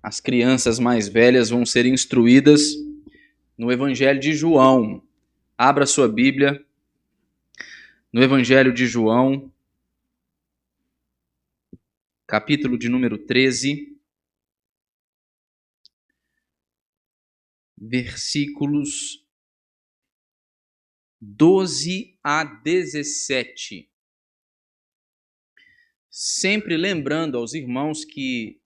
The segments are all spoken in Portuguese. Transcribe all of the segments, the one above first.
As crianças mais velhas vão ser instruídas no Evangelho de João. Abra sua Bíblia no Evangelho de João, capítulo de número 13, versículos 12 a 17. Sempre lembrando aos irmãos que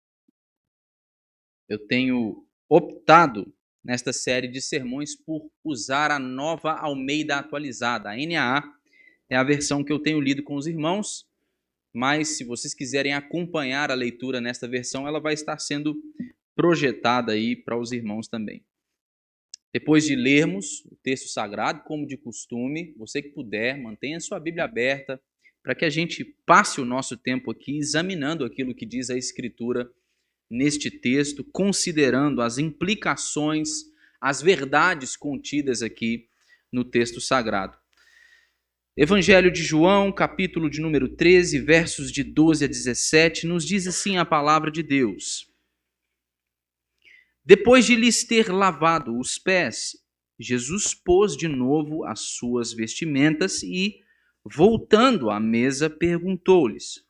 eu tenho optado nesta série de sermões por usar a Nova Almeida Atualizada. A NAA é a versão que eu tenho lido com os irmãos, mas se vocês quiserem acompanhar a leitura nesta versão, ela vai estar sendo projetada aí para os irmãos também. Depois de lermos o texto sagrado, como de costume, você que puder, mantenha sua Bíblia aberta para que a gente passe o nosso tempo aqui examinando aquilo que diz a Escritura neste texto, considerando as implicações, as verdades contidas aqui no texto sagrado. Evangelho de João, capítulo de número 13, versos de 12 a 17, nos diz assim a palavra de Deus. Depois de lhes ter lavado os pés, Jesus pôs de novo as suas vestimentas e, voltando à mesa, perguntou-lhes: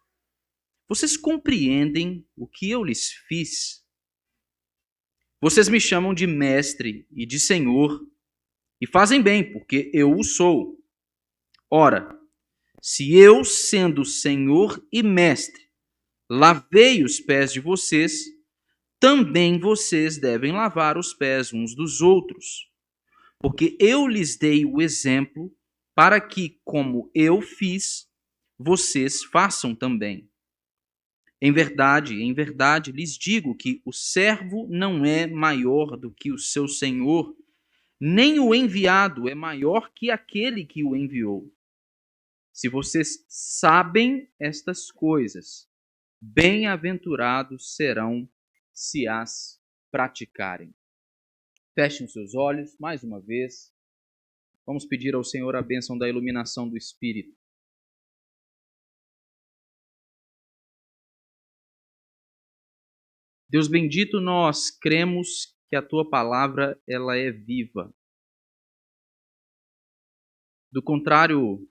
Vocês compreendem o que eu lhes fiz? Vocês me chamam de mestre e de senhor, e fazem bem, porque eu o sou. Ora, se eu, sendo senhor e mestre, lavei os pés de vocês, também vocês devem lavar os pés uns dos outros. Porque eu lhes dei o exemplo para que, como eu fiz, vocês façam também. Em verdade, lhes digo que o servo não é maior do que o seu senhor, nem o enviado é maior que aquele que o enviou. Se vocês sabem estas coisas, bem-aventurados serão se as praticarem. Fechem os seus olhos mais uma vez. Vamos pedir ao Senhor a bênção da iluminação do Espírito. Deus bendito, nós cremos que a tua palavra ela é viva. Do contrário,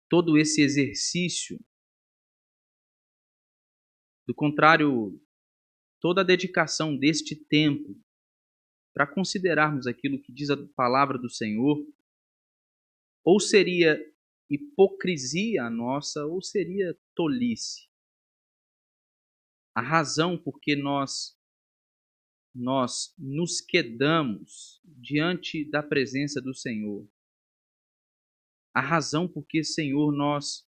todo esse exercício, toda a dedicação deste tempo para considerarmos aquilo que diz a palavra do Senhor, ou seria hipocrisia nossa, ou seria tolice. A razão por que nós nos quedamos diante da presença do Senhor. A razão por que, Senhor, nós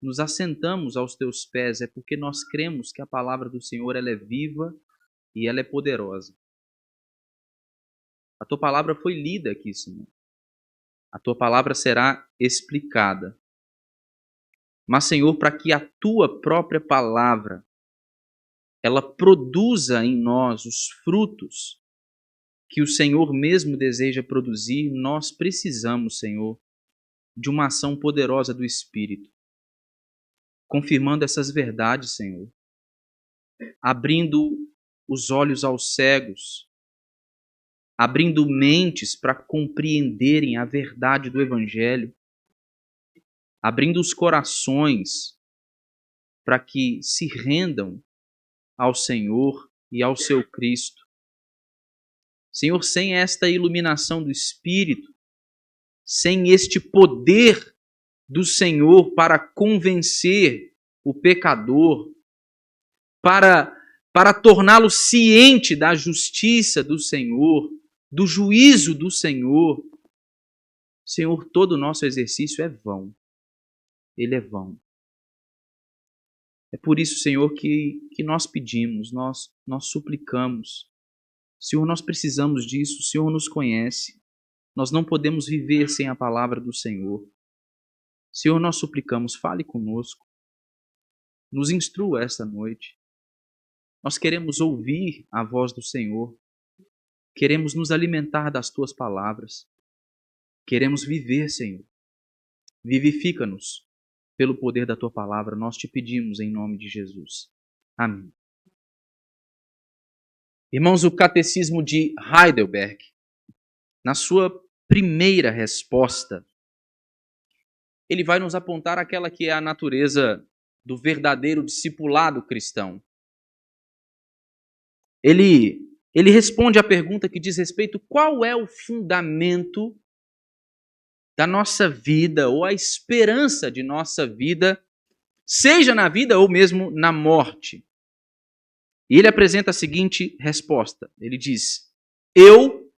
nos assentamos aos teus pés é porque nós cremos que a palavra do Senhor ela é viva e ela é poderosa. A tua palavra foi lida aqui, Senhor. A tua palavra será explicada. Mas, Senhor, para que a tua própria palavra ela produza em nós os frutos que o Senhor mesmo deseja produzir, nós precisamos, Senhor, de uma ação poderosa do Espírito, confirmando essas verdades, Senhor, abrindo os olhos aos cegos, abrindo mentes para compreenderem a verdade do Evangelho, abrindo os corações para que se rendam ao Senhor e ao seu Cristo. Senhor, sem esta iluminação do Espírito, sem este poder do Senhor para convencer o pecador, para torná-lo ciente da justiça do Senhor, do juízo do Senhor, Senhor, todo o nosso exercício é vão. Ele é vão. É por isso, Senhor, que nós pedimos, nós suplicamos. Senhor, nós precisamos disso, o Senhor nos conhece. Nós não podemos viver sem a palavra do Senhor. Senhor, nós suplicamos, fale conosco. Nos instrua esta noite. Nós queremos ouvir a voz do Senhor. Queremos nos alimentar das tuas palavras. Queremos viver, Senhor. Vivifica-nos pelo poder da tua palavra. Nós te pedimos em nome de Jesus. Amém. Irmãos, o Catecismo de Heidelberg, na sua primeira resposta, ele vai nos apontar aquela que é a natureza do verdadeiro discipulado cristão. Ele responde à pergunta que diz respeito qual é o fundamento da nossa vida ou a esperança de nossa vida, seja na vida ou mesmo na morte. E ele apresenta a seguinte resposta. Ele diz: eu,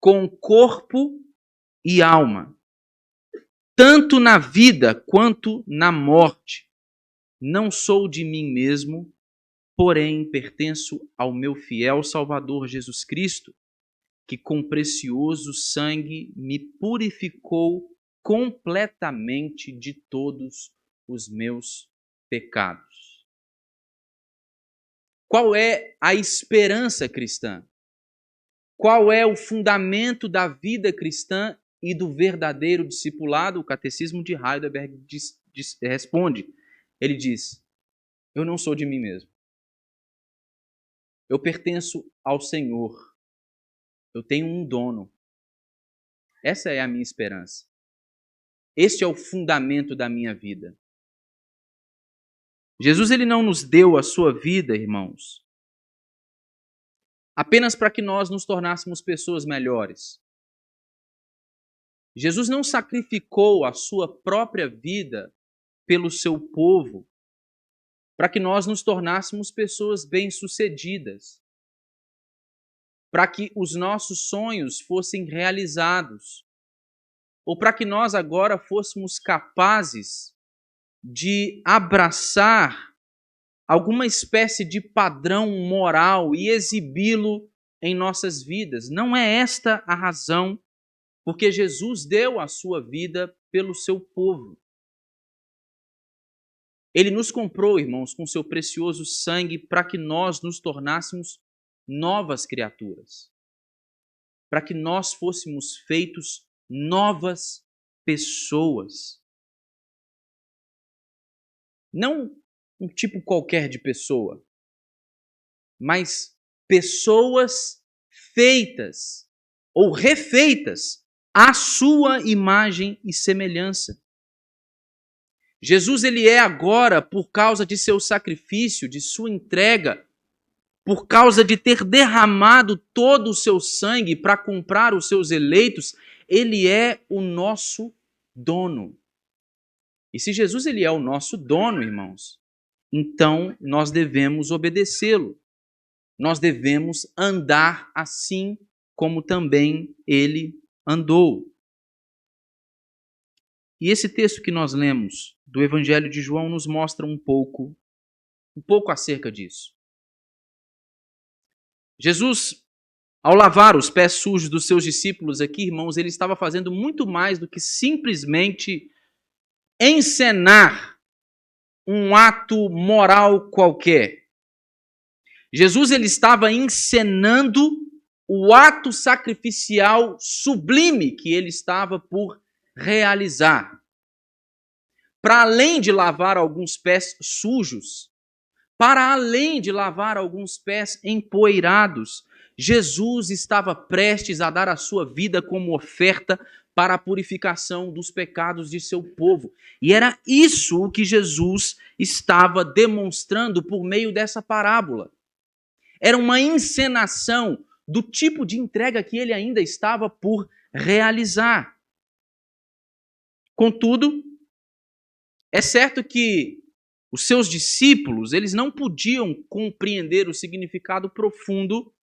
com corpo e alma, tanto na vida quanto na morte, não sou de mim mesmo, porém pertenço ao meu fiel Salvador Jesus Cristo, que com precioso sangue me purificou completamente de todos os meus pecados. Qual é a esperança cristã? Qual é o fundamento da vida cristã e do verdadeiro discipulado? O Catecismo de Heidelberg responde. Ele diz: eu não sou de mim mesmo. Eu pertenço ao Senhor. Eu tenho um dono. Essa é a minha esperança. Este é o fundamento da minha vida. Jesus ele não nos deu a sua vida, irmãos, apenas para que nós nos tornássemos pessoas melhores. Jesus não sacrificou a sua própria vida pelo seu povo para que nós nos tornássemos pessoas bem-sucedidas, para que os nossos sonhos fossem realizados, ou para que nós agora fôssemos capazes de abraçar alguma espécie de padrão moral e exibi-lo em nossas vidas. Não é esta a razão porque Jesus deu a sua vida pelo seu povo. Ele nos comprou, irmãos, com seu precioso sangue para que nós nos tornássemos novas criaturas, para que nós fôssemos feitos novas pessoas. Não um tipo qualquer de pessoa, mas pessoas feitas ou refeitas à sua imagem e semelhança. Jesus ele é agora, por causa de seu sacrifício, de sua entrega, por causa de ter derramado todo o seu sangue para comprar os seus eleitos, ele é o nosso dono. E se Jesus ele é o nosso dono, irmãos, então nós devemos obedecê-lo. Nós devemos andar assim como também ele andou. E esse texto que nós lemos do Evangelho de João nos mostra um pouco acerca disso. Jesus, ao lavar os pés sujos dos seus discípulos aqui, irmãos, ele estava fazendo muito mais do que simplesmente encenar um ato moral qualquer. Jesus ele estava encenando o ato sacrificial sublime que ele estava por realizar. Para além de lavar alguns pés sujos, para além de lavar alguns pés empoeirados, Jesus estava prestes a dar a sua vida como oferta para a purificação dos pecados de seu povo. E era isso o que Jesus estava demonstrando por meio dessa parábola. Era uma encenação do tipo de entrega que ele ainda estava por realizar. Contudo, é certo que os seus discípulos, eles não podiam compreender o significado profundo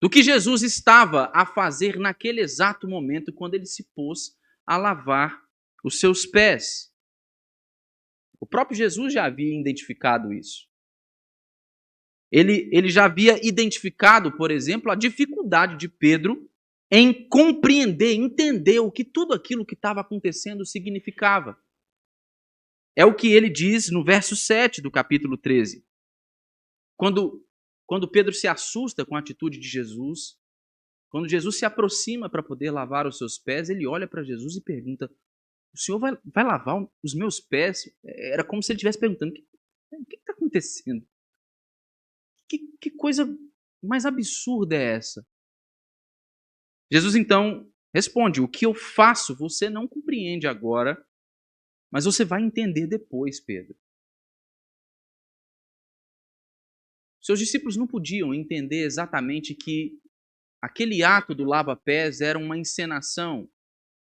do que Jesus estava a fazer naquele exato momento quando ele se pôs a lavar os seus pés. O próprio Jesus já havia identificado isso. Ele já havia identificado, por exemplo, a dificuldade de Pedro em compreender, entender o que tudo aquilo que estava acontecendo significava. É o que ele diz no verso 7 do capítulo 13. Quando Pedro se assusta com a atitude de Jesus, quando Jesus se aproxima para poder lavar os seus pés, ele olha para Jesus e pergunta: o senhor vai lavar os meus pés? Era como se ele estivesse perguntando: o que está acontecendo? Que coisa mais absurda é essa? Jesus então responde: o que eu faço você não compreende agora, mas você vai entender depois, Pedro. Seus discípulos não podiam entender exatamente que aquele ato do lava-pés era uma encenação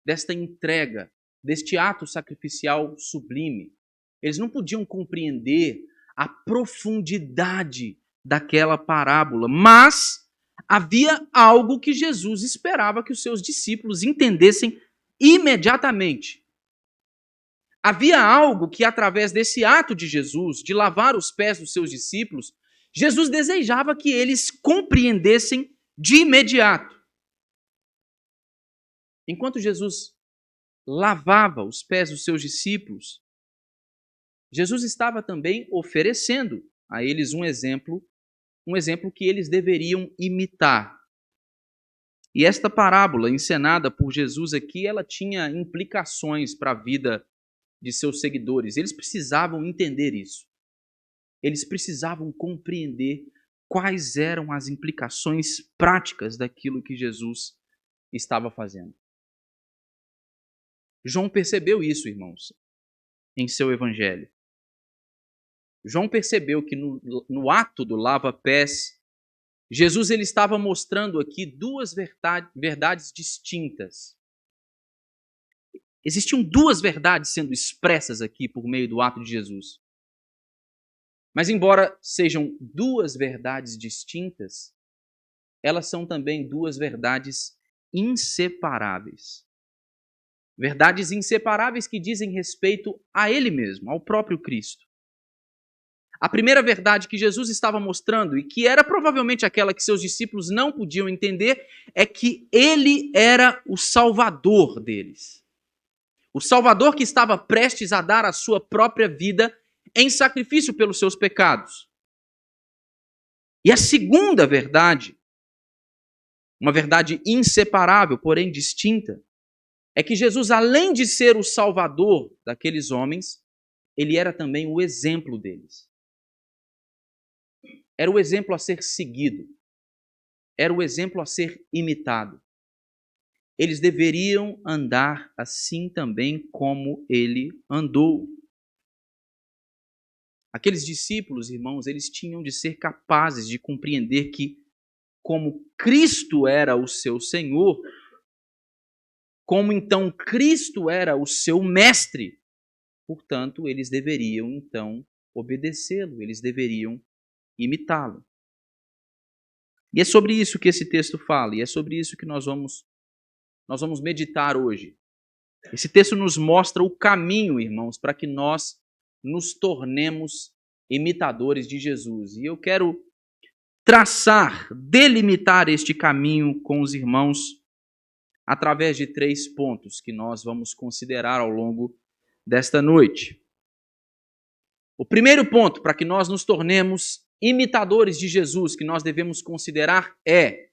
desta entrega, deste ato sacrificial sublime. Eles não podiam compreender a profundidade daquela parábola, mas havia algo que Jesus esperava que os seus discípulos entendessem imediatamente. Havia algo que, através desse ato de Jesus, de lavar os pés dos seus discípulos, Jesus desejava que eles compreendessem de imediato. Enquanto Jesus lavava os pés dos seus discípulos, Jesus estava também oferecendo a eles um exemplo que eles deveriam imitar. E esta parábola encenada por Jesus aqui, ela tinha implicações para a vida de seus seguidores. Eles precisavam entender isso. Eles precisavam compreender quais eram as implicações práticas daquilo que Jesus estava fazendo. João percebeu isso, irmãos, em seu evangelho. João percebeu que no ato do lava-pés, Jesus ele estava mostrando aqui duas verdades distintas. Existiam duas verdades sendo expressas aqui por meio do ato de Jesus. Mas embora sejam duas verdades distintas, elas são também duas verdades inseparáveis. Verdades inseparáveis que dizem respeito a Ele mesmo, ao próprio Cristo. A primeira verdade que Jesus estava mostrando, e que era provavelmente aquela que seus discípulos não podiam entender, é que Ele era o Salvador deles. O Salvador que estava prestes a dar a sua própria vida em sacrifício pelos seus pecados. E a segunda verdade, uma verdade inseparável, porém distinta, é que Jesus, além de ser o Salvador daqueles homens, ele era também o exemplo deles. Era o exemplo a ser seguido. Era o exemplo a ser imitado. Eles deveriam andar assim também como ele andou. Aqueles discípulos, irmãos, eles tinham de ser capazes de compreender que, como Cristo era o seu Senhor, como então Cristo era o seu mestre, portanto, eles deveriam então obedecê-lo, eles deveriam imitá-lo. E é sobre isso que esse texto fala, e é sobre isso que nós vamos meditar hoje. Esse texto nos mostra o caminho, irmãos, para que nós nos tornemos imitadores de Jesus. E eu quero delimitar este caminho com os irmãos através de 3 pontos que nós vamos considerar ao longo desta noite. O primeiro ponto para que nós nos tornemos imitadores de Jesus, que nós devemos considerar é: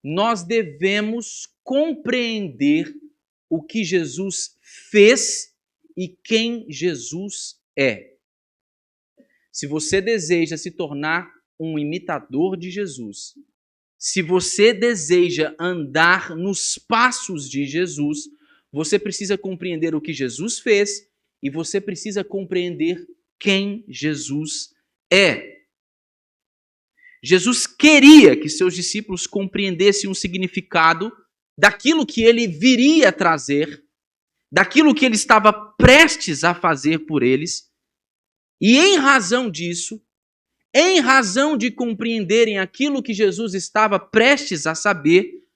nós devemos compreender o que Jesus fez e quem Jesus é. Se você deseja se tornar um imitador de Jesus, se você deseja andar nos passos de Jesus, você precisa compreender o que Jesus fez e você precisa compreender quem Jesus é. Jesus queria que seus discípulos compreendessem o significado daquilo que ele viria trazer, daquilo que ele estava prestes a fazer por eles, e em razão disso, em razão de compreenderem aquilo que Jesus estava prestes a saber,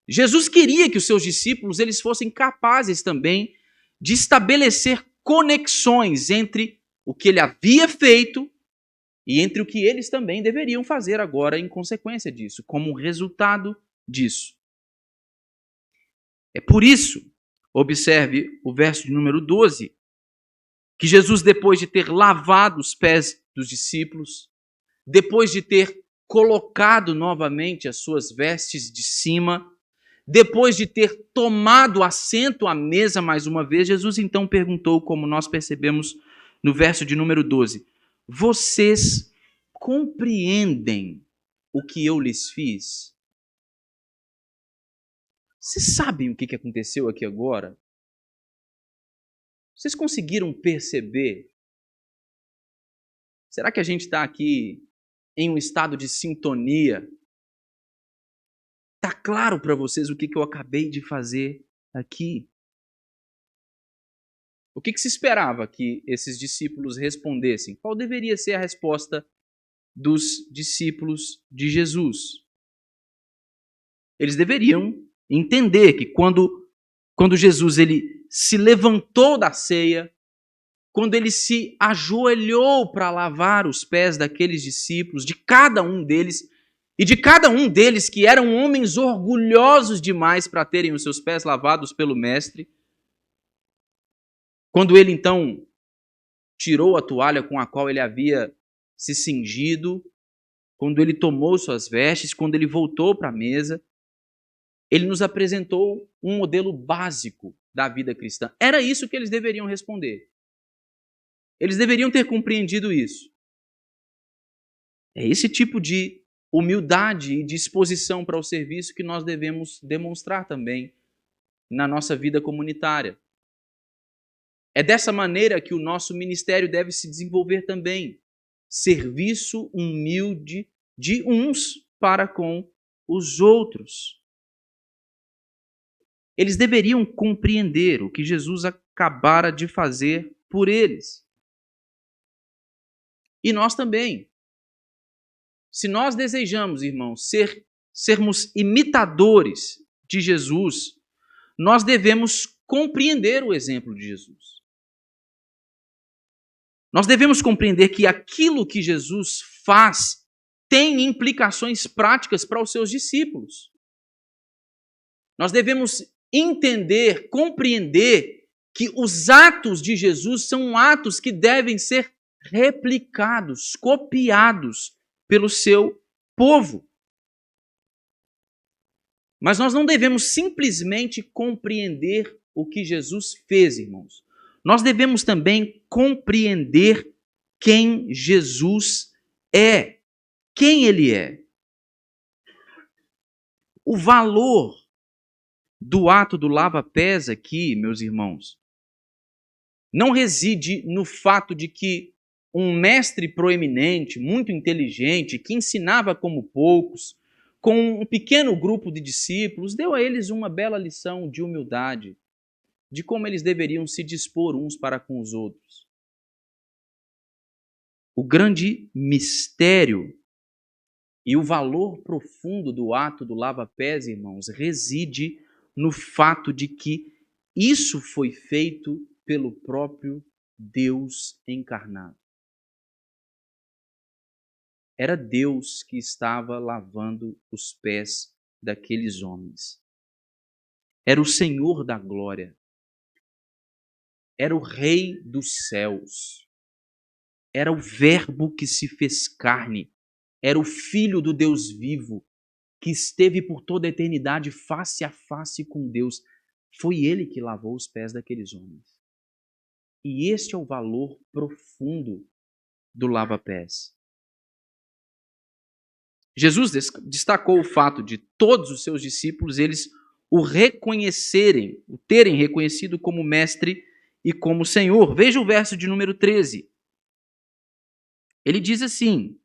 Jesus queria que os seus discípulos eles fossem capazes também de estabelecer conexões entre o que ele havia feito e entre o que eles também deveriam fazer agora em consequência disso, como resultado disso. É por isso, observe o verso de número 12, que Jesus, depois de ter lavado os pés dos discípulos, depois de ter colocado novamente as suas vestes de cima, depois de ter tomado assento à mesa mais uma vez, Jesus então perguntou, como nós percebemos no verso de número 12, vocês compreendem o que eu lhes fiz? Vocês sabem o que aconteceu aqui agora? Vocês conseguiram perceber? Será que a gente está aqui em um estado de sintonia? Está claro para vocês o que eu acabei de fazer aqui? O que se esperava que esses discípulos respondessem? Qual deveria ser a resposta dos discípulos de Jesus? Eles deveriam entender que quando Jesus ele se levantou da ceia, quando ele se ajoelhou para lavar os pés daqueles discípulos, de cada um deles, e de cada um deles que eram homens orgulhosos demais para terem os seus pés lavados pelo Mestre, quando ele então tirou a toalha com a qual ele havia se cingido, quando ele tomou suas vestes, quando ele voltou para a mesa, ele nos apresentou um modelo básico da vida cristã. Era isso que eles deveriam responder. Eles deveriam ter compreendido isso. É esse tipo de humildade e disposição para o serviço que nós devemos demonstrar também na nossa vida comunitária. É dessa maneira que o nosso ministério deve se desenvolver também. Serviço humilde de uns para com os outros. Eles deveriam compreender o que Jesus acabara de fazer por eles. E nós também. Se nós desejamos, irmãos, sermos imitadores de Jesus, nós devemos compreender o exemplo de Jesus. Nós devemos compreender que aquilo que Jesus faz tem implicações práticas para os seus discípulos. Nós devemos entender, compreender que os atos de Jesus são atos que devem ser replicados, copiados pelo seu povo. Mas nós não devemos simplesmente compreender o que Jesus fez, irmãos. Nós devemos também compreender quem Jesus é, quem ele é. O valor do ato do lava-pés aqui, meus irmãos, não reside no fato de que um mestre proeminente, muito inteligente, que ensinava como poucos, com um pequeno grupo de discípulos, deu a eles uma bela lição de humildade, de como eles deveriam se dispor uns para com os outros. O grande mistério e o valor profundo do ato do lava-pés, irmãos, reside no fato de que isso foi feito pelo próprio Deus encarnado. Era Deus que estava lavando os pés daqueles homens. Era o Senhor da glória. Era o Rei dos céus. Era o Verbo que se fez carne. Era o Filho do Deus vivo, que esteve por toda a eternidade face a face com Deus. Foi ele que lavou os pés daqueles homens. E este é o valor profundo do lava-pés. Jesus destacou o fato de todos os seus discípulos, eles o reconhecerem, o terem reconhecido como mestre e como Senhor. Veja o verso de número 13. Ele diz assim: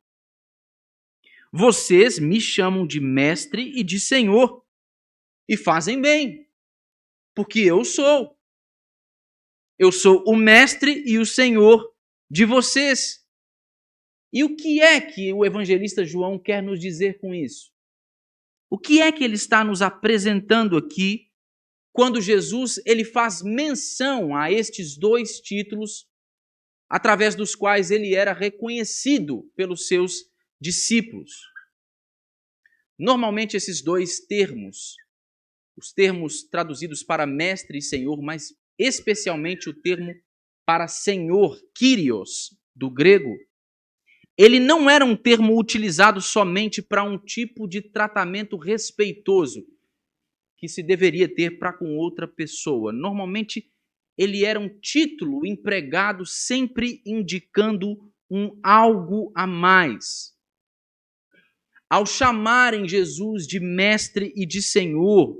vocês me chamam de mestre e de Senhor, e fazem bem, porque eu sou. Eu sou o mestre e o Senhor de vocês. E o que é que o evangelista João quer nos dizer com isso? O que é que ele está nos apresentando aqui quando Jesus ele faz menção a estes dois títulos através dos quais ele era reconhecido pelos seus discípulos? Normalmente esses dois termos, os termos traduzidos para mestre e senhor, mas especialmente o termo para senhor, Kyrios, do grego, ele não era um termo utilizado somente para um tipo de tratamento respeitoso que se deveria ter para com outra pessoa. Normalmente, ele era um título empregado sempre indicando um algo a mais. ao chamarem Jesus de mestre e de Senhor,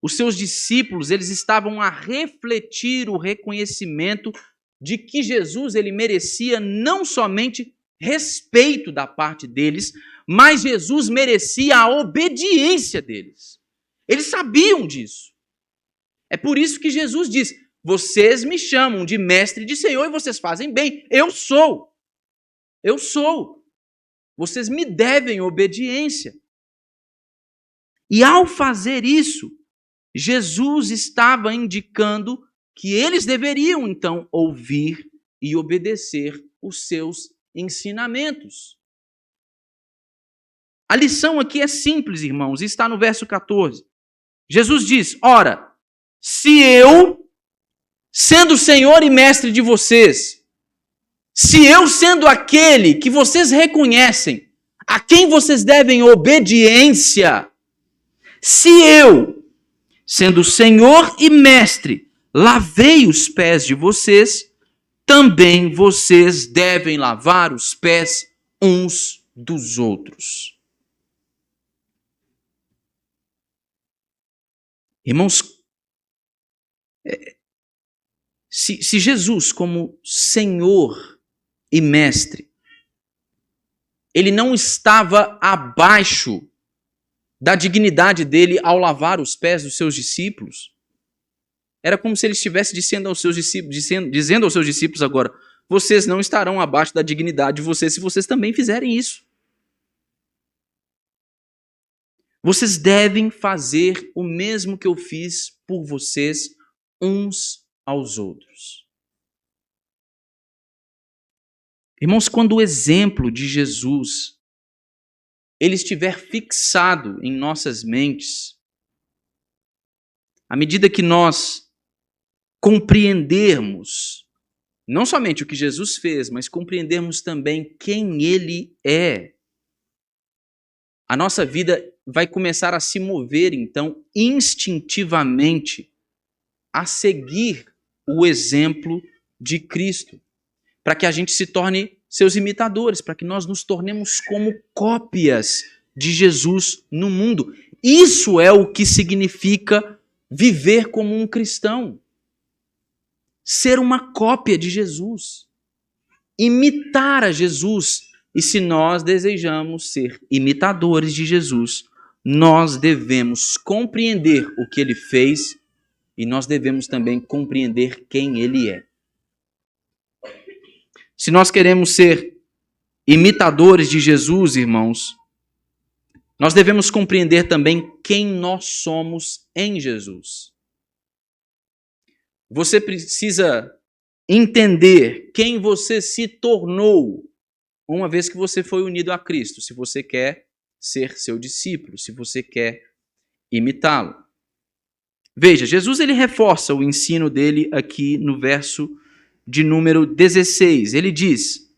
os seus discípulos, eles estavam a refletir o reconhecimento de que Jesus ele merecia não somente respeito da parte deles, mas Jesus merecia a obediência deles. Eles sabiam disso. É por isso que Jesus diz: vocês me chamam de mestre e de Senhor e vocês fazem bem. Eu sou. Eu sou. Vocês me devem obediência. E ao fazer isso, Jesus estava indicando que eles deveriam, então, ouvir e obedecer os seus ensinamentos. A lição aqui é simples, irmãos, e está no verso 14. Jesus diz: ora, se eu, sendo Senhor e mestre de vocês, se eu sendo aquele que vocês reconhecem, a quem vocês devem obediência, se eu, sendo Senhor e mestre, lavei os pés de vocês, também vocês devem lavar os pés uns dos outros. Irmãos, se Jesus, como Senhor e mestre, ele não estava abaixo da dignidade dele ao lavar os pés dos seus discípulos, era como se ele estivesse dizendo aos seus discípulos agora: vocês não estarão abaixo da dignidade de vocês se vocês também fizerem isso. Vocês devem fazer o mesmo que eu fiz por vocês uns aos outros. Irmãos, quando o exemplo de Jesus ele estiver fixado em nossas mentes, à medida que nós compreendermos não somente o que Jesus fez, mas compreendermos também quem ele é, a nossa vida vai começar a se mover, então, instintivamente a seguir o exemplo de Cristo, para que a gente se torne seus imitadores, para que nós nos tornemos como cópias de Jesus no mundo. Isso é o que significa viver como um cristão. Ser uma cópia de Jesus. Imitar a Jesus. E se nós desejamos ser imitadores de Jesus, nós devemos compreender o que ele fez e nós devemos também compreender quem ele é. Se nós queremos ser imitadores de Jesus, irmãos, nós devemos compreender também quem nós somos em Jesus. Você precisa entender quem você se tornou uma vez que você foi unido a Cristo, se você quer ser seu discípulo, se você quer imitá-lo. Veja, Jesus ele reforça o ensino dele aqui no verso de número 16. Ele diz: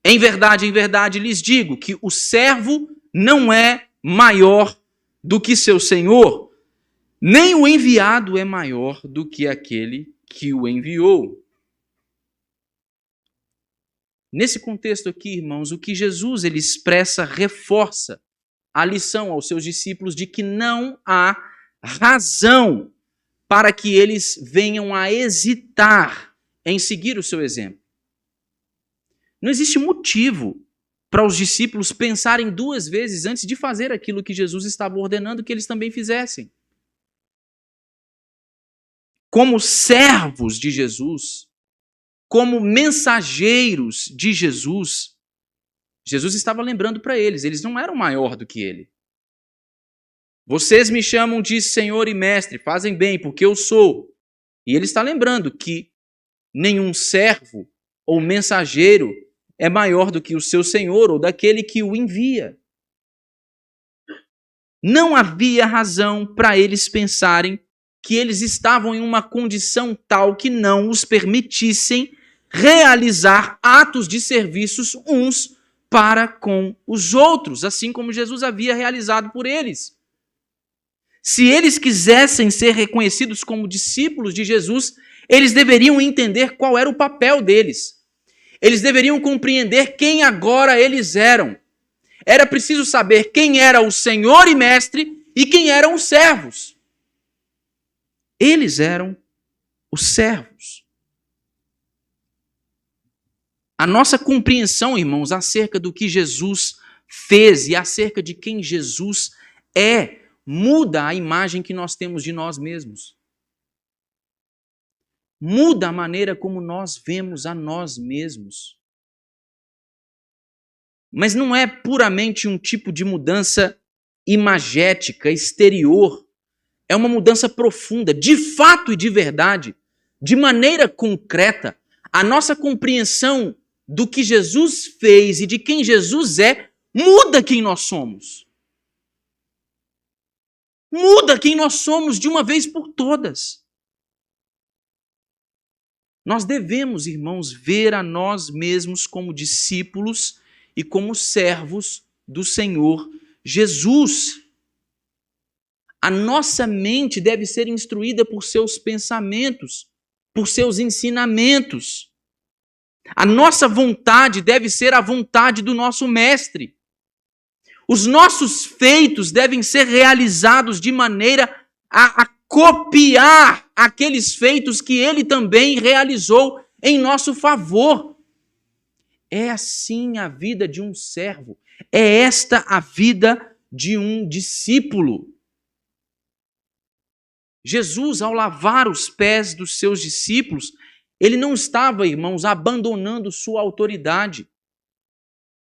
em verdade lhes digo que o servo não é maior do que seu senhor, nem o enviado é maior do que aquele que o enviou. Nesse contexto aqui, irmãos, o que Jesus ele expressa reforça a lição aos seus discípulos de que não há razão para que eles venham a hesitar em seguir o seu exemplo. Não existe motivo para os discípulos pensarem duas vezes antes de fazer aquilo que Jesus estava ordenando que eles também fizessem. Como servos de Jesus, como mensageiros de Jesus, Jesus estava lembrando para eles, eles não eram maior do que ele. Vocês me chamam de Senhor e Mestre, fazem bem, porque eu sou. E ele está lembrando que nenhum servo ou mensageiro é maior do que o seu Senhor ou daquele que o envia. Não havia razão para eles pensarem que eles estavam em uma condição tal que não os permitissem realizar atos de serviços uns para com os outros, assim como Jesus havia realizado por eles. Se eles quisessem ser reconhecidos como discípulos de Jesus, eles deveriam entender qual era o papel deles. Eles deveriam compreender quem agora eles eram. era preciso saber quem era o Senhor e Mestre e quem eram os servos. Eles eram os servos. A nossa compreensão, irmãos, acerca do que Jesus fez e acerca de quem Jesus muda a imagem que nós temos de nós mesmos. Muda a maneira como nós vemos a nós mesmos. Mas não é puramente um tipo de mudança imagética, exterior. É uma mudança profunda, de fato e de verdade, de maneira concreta. A nossa compreensão do que Jesus fez e de quem Jesus muda quem nós somos. Muda quem nós somos de uma vez por todas. Nós devemos, irmãos, ver a nós mesmos como discípulos e como servos do Senhor Jesus. A nossa mente deve ser instruída por seus pensamentos, por seus ensinamentos. A nossa vontade deve ser a vontade do nosso Mestre. Os nossos feitos devem ser realizados de maneira a copiar aqueles feitos que ele também realizou em nosso favor. É assim a vida de um servo. É esta a vida de um discípulo. Jesus, ao lavar os pés dos seus discípulos, ele não estava, irmãos, abandonando sua autoridade.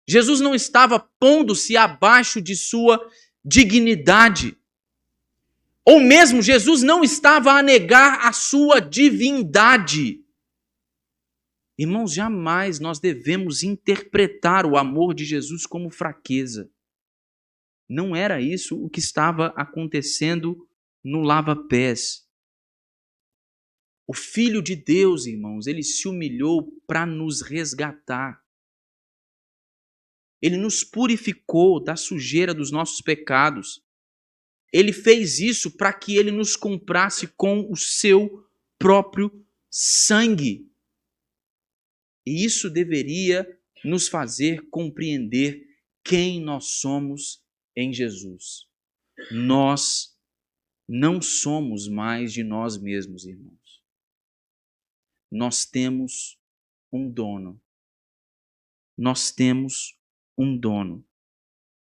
Jesus não estava pondo-se abaixo de sua dignidade. Ou mesmo Jesus não estava a negar a sua divindade. Irmãos, jamais nós devemos interpretar o amor de Jesus como fraqueza. Não era isso o que estava acontecendo no lava-pés. O Filho de Deus, irmãos, ele se humilhou para nos resgatar. Ele nos purificou da sujeira dos nossos pecados. Ele fez isso para que ele nos comprasse com o seu próprio sangue. E isso deveria nos fazer compreender quem nós somos em Jesus. Nós não somos mais de nós mesmos, irmãos. Nós temos um dono. Nós temos um dono.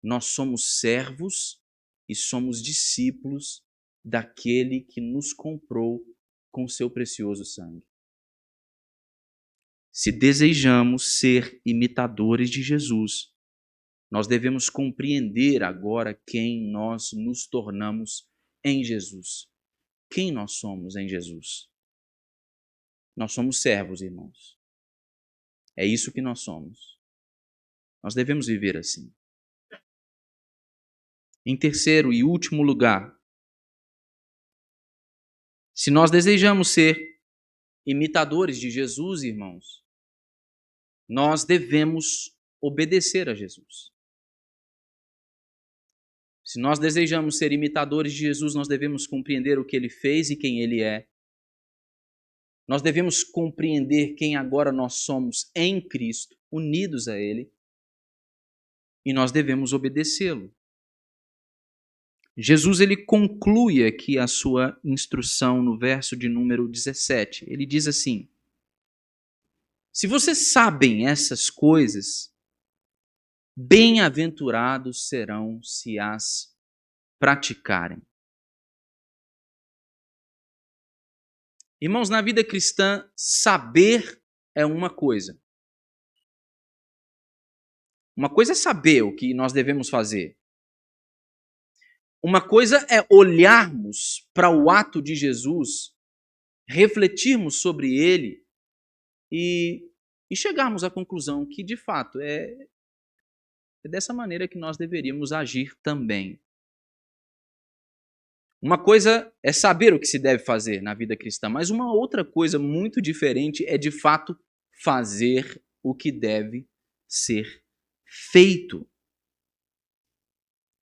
Nós somos servos e somos discípulos daquele que nos comprou com seu precioso sangue. Se desejamos ser imitadores de Jesus, nós devemos compreender agora quem nós nos tornamos em Jesus. Quem nós somos em Jesus? Nós somos servos, irmãos. É isso que nós somos. Nós devemos viver assim. Em terceiro e último lugar, se nós desejamos ser imitadores de Jesus, irmãos, nós devemos obedecer a Jesus. Se nós desejamos ser imitadores de Jesus, nós devemos compreender o que ele fez e quem ele é. Nós devemos compreender quem agora nós somos em Cristo, unidos a ele, e nós devemos obedecê-lo. Jesus ele conclui aqui a sua instrução no verso de número 17. Ele diz assim: se vocês sabem essas coisas, bem-aventurados serão se as praticarem. Irmãos, na vida cristã, saber é uma coisa. Uma coisa é saber o que nós devemos fazer. Uma coisa é olharmos para o ato de Jesus, refletirmos sobre ele e chegarmos à conclusão que, de fato, é dessa maneira que nós deveríamos agir também. Uma coisa é saber o que se deve fazer na vida cristã, mas uma outra coisa muito diferente é, de fato, fazer o que deve ser feito.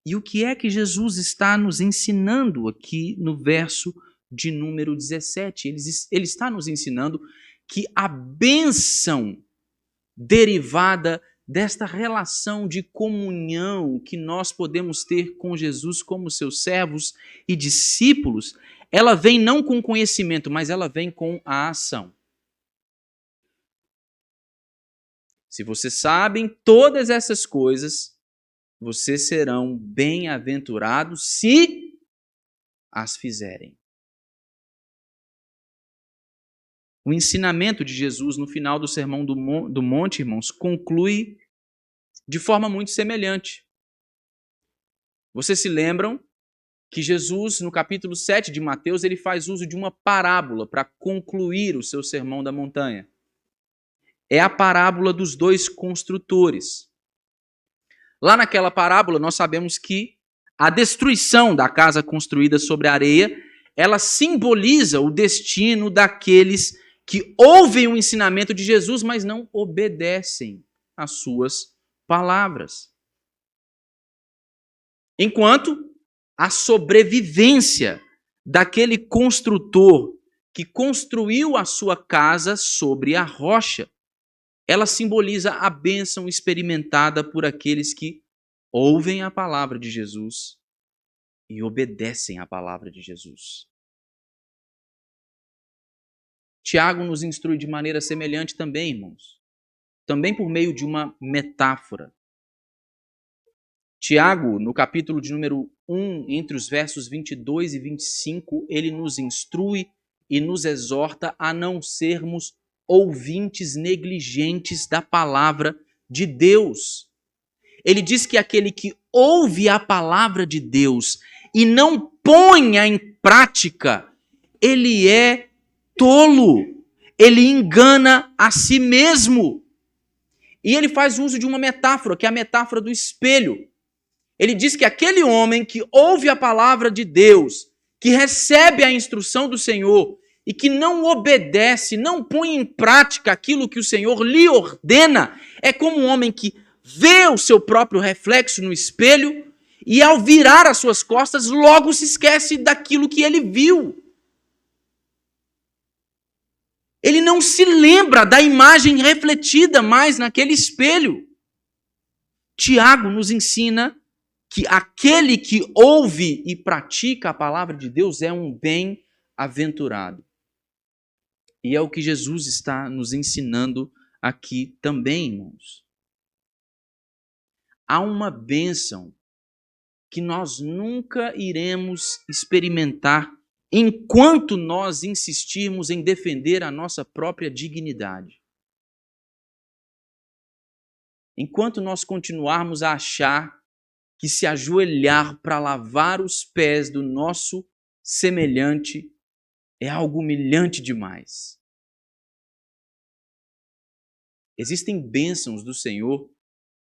E o que é que Jesus está nos ensinando aqui no verso de número 17? Ele está nos ensinando que a bênção derivada desta relação de comunhão que nós podemos ter com Jesus como seus servos e discípulos, ela vem não com conhecimento, mas ela vem com a ação. Se vocês sabem todas essas coisas, vocês serão bem-aventurados se as fizerem. O ensinamento de Jesus no final do Sermão do Monte, irmãos, conclui de forma muito semelhante. Vocês se lembram que Jesus, no capítulo 7 de Mateus, ele faz uso de uma parábola para concluir o seu Sermão da Montanha. É a parábola dos dois construtores. Lá naquela parábola, nós sabemos que a destruição da casa construída sobre a areia, ela simboliza o destino daqueles que ouvem o ensinamento de Jesus, mas não obedecem às suas palavras. Enquanto a sobrevivência daquele construtor que construiu a sua casa sobre a rocha, ela simboliza a bênção experimentada por aqueles que ouvem a palavra de Jesus e obedecem à palavra de Jesus. Tiago nos instrui de maneira semelhante também, irmãos. Também por meio de uma metáfora. Tiago, no capítulo de número 1, entre os versos 22 e 25, ele nos instrui e nos exorta a não sermos ouvintes negligentes da palavra de Deus. Ele diz que aquele que ouve a palavra de Deus e não põe em prática, ele é tolo, ele engana a si mesmo. E ele faz uso de uma metáfora, que é a metáfora do espelho. Ele diz que aquele homem que ouve a palavra de Deus, que recebe a instrução do Senhor e que não obedece, não põe em prática aquilo que o Senhor lhe ordena, é como um homem que vê o seu próprio reflexo no espelho e ao virar as suas costas, logo se esquece daquilo que ele viu. Ele não se lembra da imagem refletida mais naquele espelho. Tiago nos ensina que aquele que ouve e pratica a palavra de Deus é um bem-aventurado. E é o que Jesus está nos ensinando aqui também, irmãos. Há uma bênção que nós nunca iremos experimentar enquanto nós insistirmos em defender a nossa própria dignidade. Enquanto nós continuarmos a achar que se ajoelhar para lavar os pés do nosso semelhante é algo humilhante demais. Existem bênçãos do Senhor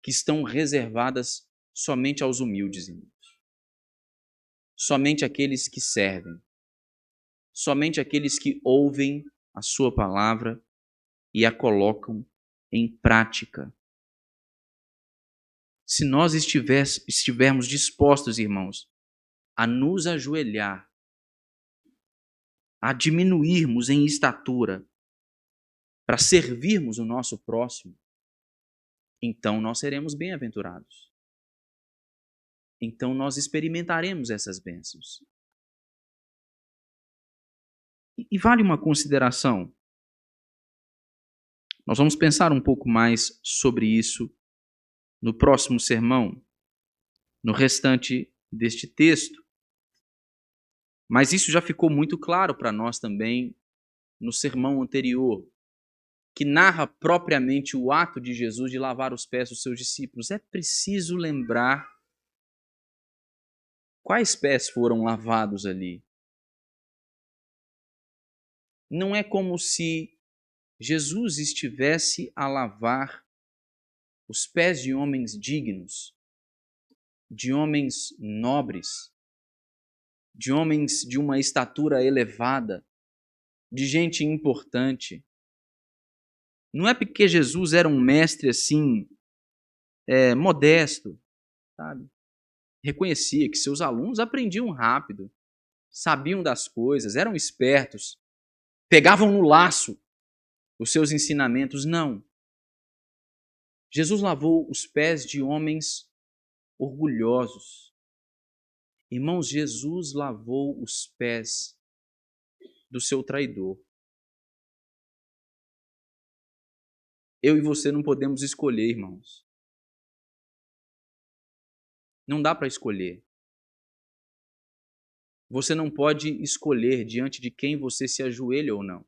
que estão reservadas somente aos humildes, irmãos. Somente aqueles que servem. Somente aqueles que ouvem a sua palavra e a colocam em prática. Se nós estivermos dispostos, irmãos, a nos ajoelhar, a diminuirmos em estatura, para servirmos o nosso próximo, então nós seremos bem-aventurados. Então nós experimentaremos essas bênçãos. E vale uma consideração. Nós vamos pensar um pouco mais sobre isso no próximo sermão, no restante deste texto. Mas isso já ficou muito claro para nós também no sermão anterior, que narra propriamente o ato de Jesus de lavar os pés dos seus discípulos. É preciso lembrar quais pés foram lavados ali. Não é como se Jesus estivesse a lavar os pés de homens dignos, de homens nobres, de homens de uma estatura elevada, de gente importante. Não é porque Jesus era um mestre assim, modesto, sabe? Reconhecia que seus alunos aprendiam rápido, sabiam das coisas, eram espertos, pegavam no laço os seus ensinamentos. Não. Jesus lavou os pés de homens orgulhosos. Irmãos, Jesus lavou os pés do seu traidor. Eu e você não podemos escolher, irmãos. Não dá para escolher. Você não pode escolher diante de quem você se ajoelha ou não.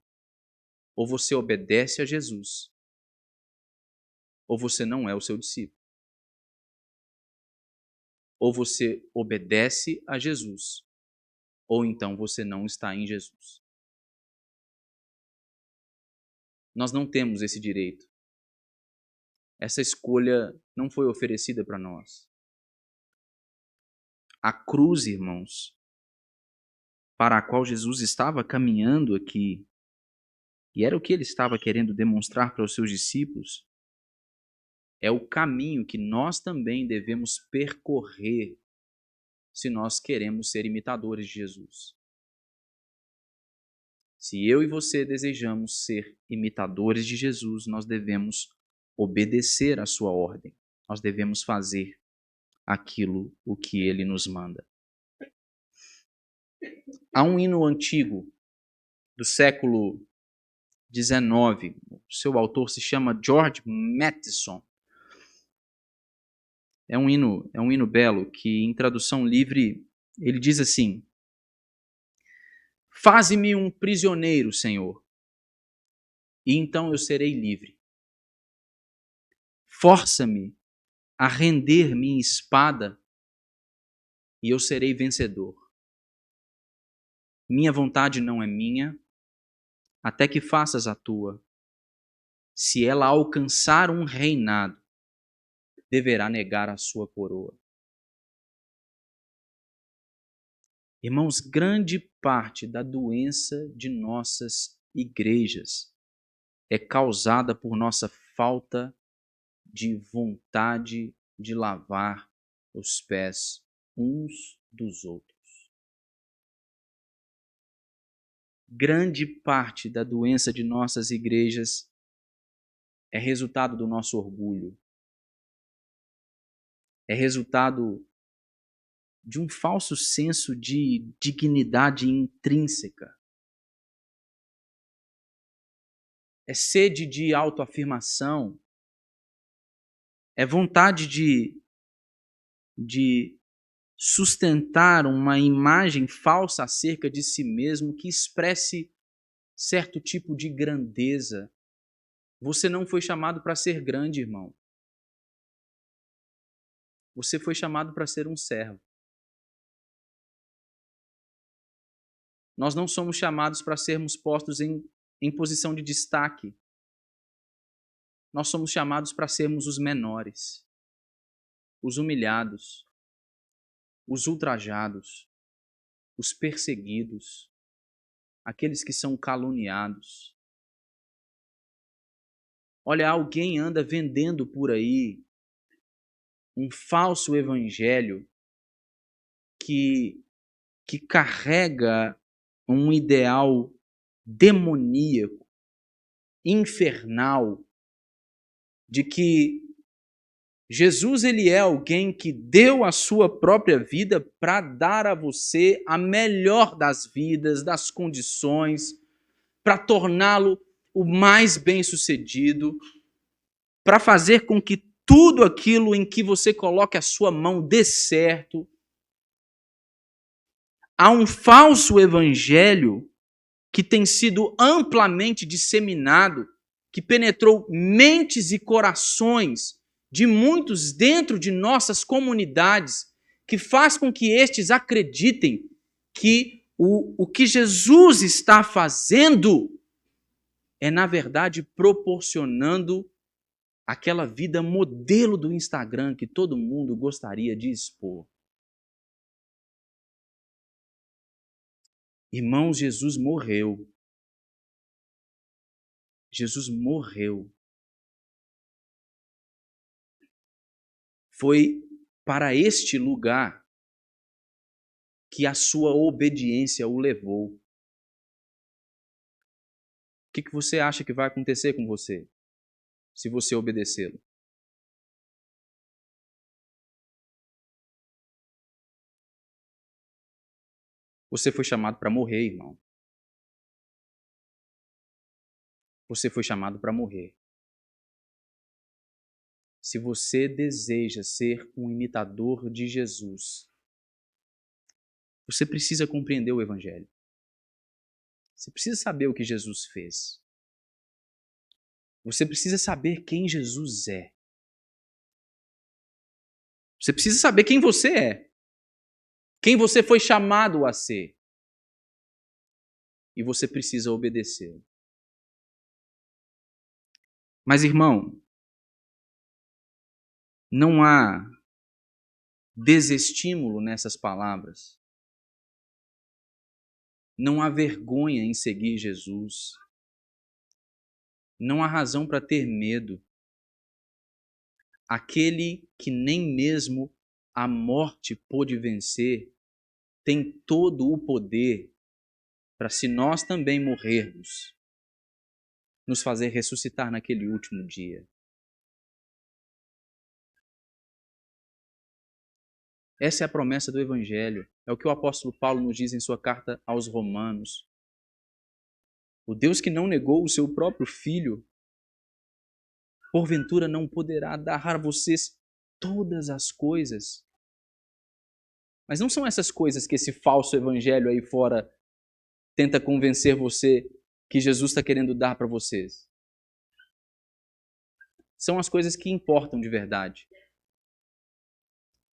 Ou você obedece a Jesus, ou você não é o seu discípulo. Ou você obedece a Jesus, ou então você não está em Jesus. Nós não temos esse direito. Essa escolha não foi oferecida para nós. A cruz, irmãos, para a qual Jesus estava caminhando aqui, e era o que ele estava querendo demonstrar para os seus discípulos, é o caminho que nós também devemos percorrer se nós queremos ser imitadores de Jesus. Se eu e você desejamos ser imitadores de Jesus, nós devemos obedecer à sua ordem. Nós devemos fazer aquilo o que ele nos manda. Há um hino antigo do século XIX, o seu autor se chama George Matheson. É um hino belo que, em tradução livre, ele diz assim: faze-me um prisioneiro, Senhor, e então eu serei livre. Força-me a render minha espada e eu serei vencedor. Minha vontade não é minha, até que faças a tua. Se ela alcançar um reinado, deverá negar a sua coroa. Irmãos, grande parte da doença de nossas igrejas é causada por nossa falta de vontade de lavar os pés uns dos outros. Grande parte da doença de nossas igrejas é resultado do nosso orgulho. É resultado de um falso senso de dignidade intrínseca. É sede de autoafirmação. É vontade de sustentar uma imagem falsa acerca de si mesmo que expresse certo tipo de grandeza. Você não foi chamado para ser grande, irmão. Você foi chamado para ser um servo. Nós não somos chamados para sermos postos em posição de destaque. Nós somos chamados para sermos os menores, os humilhados, os ultrajados, os perseguidos, aqueles que são caluniados. Olha, alguém anda vendendo por aí um falso evangelho que carrega um ideal demoníaco, infernal, de que Jesus ele é alguém que deu a sua própria vida para dar a você a melhor das vidas, das condições, para torná-lo o mais bem-sucedido, para fazer com que tudo aquilo em que você coloque a sua mão dê certo. Há um falso evangelho que tem sido amplamente disseminado, que penetrou mentes e corações de muitos dentro de nossas comunidades, que faz com que estes acreditem que o que Jesus está fazendo é, na verdade, proporcionando aquela vida modelo do Instagram que todo mundo gostaria de expor. Irmãos, Jesus morreu. Jesus morreu. Foi para este lugar que a sua obediência o levou. O que você acha que vai acontecer com você se você obedecê-lo? Você foi chamado para morrer, irmão. Você foi chamado para morrer. Se você deseja ser um imitador de Jesus, você precisa compreender o Evangelho. Você precisa saber o que Jesus fez. Você precisa saber quem Jesus é. Você precisa saber quem você é. Quem você foi chamado a ser. E você precisa obedecê-lo. Mas, irmão, não há desestímulo nessas palavras. Não há vergonha em seguir Jesus. Não há razão para ter medo. Aquele que nem mesmo a morte pôde vencer tem todo o poder para, se nós também morrermos, nos fazer ressuscitar naquele último dia. Essa é a promessa do Evangelho. É o que o apóstolo Paulo nos diz em sua carta aos Romanos. O Deus que não negou o seu próprio Filho, porventura não poderá dar a vocês todas as coisas. Mas não são essas coisas que esse falso evangelho aí fora tenta convencer você que Jesus está querendo dar para vocês. São as coisas que importam de verdade.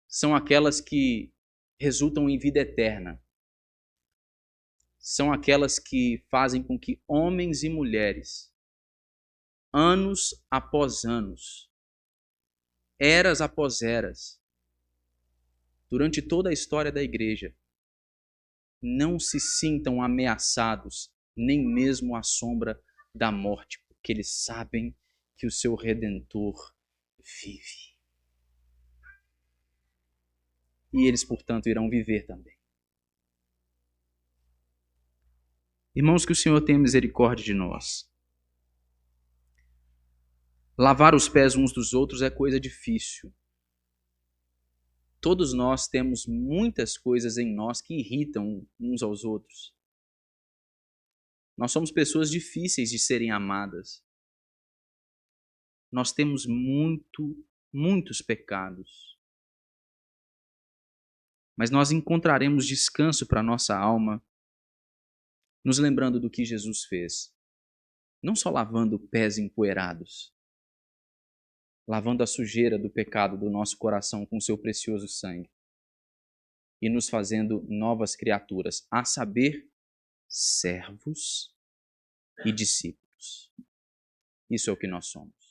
São aquelas que resultam em vida eterna. São aquelas que fazem com que homens e mulheres, anos após anos, eras após eras, durante toda a história da igreja, não se sintam ameaçados, nem mesmo à sombra da morte, porque eles sabem que o seu Redentor vive. E eles, portanto, irão viver também. Irmãos, que o Senhor tenha misericórdia de nós. Lavar os pés uns dos outros é coisa difícil. Todos nós temos muitas coisas em nós que irritam uns aos outros. Nós somos pessoas difíceis de serem amadas. Nós temos muitos pecados. Mas nós encontraremos descanso para a nossa alma, nos lembrando do que Jesus fez. Não só lavando pés empoeirados, lavando a sujeira do pecado do nosso coração com seu precioso sangue e nos fazendo novas criaturas, a saber, servos e discípulos. Isso é o que nós somos.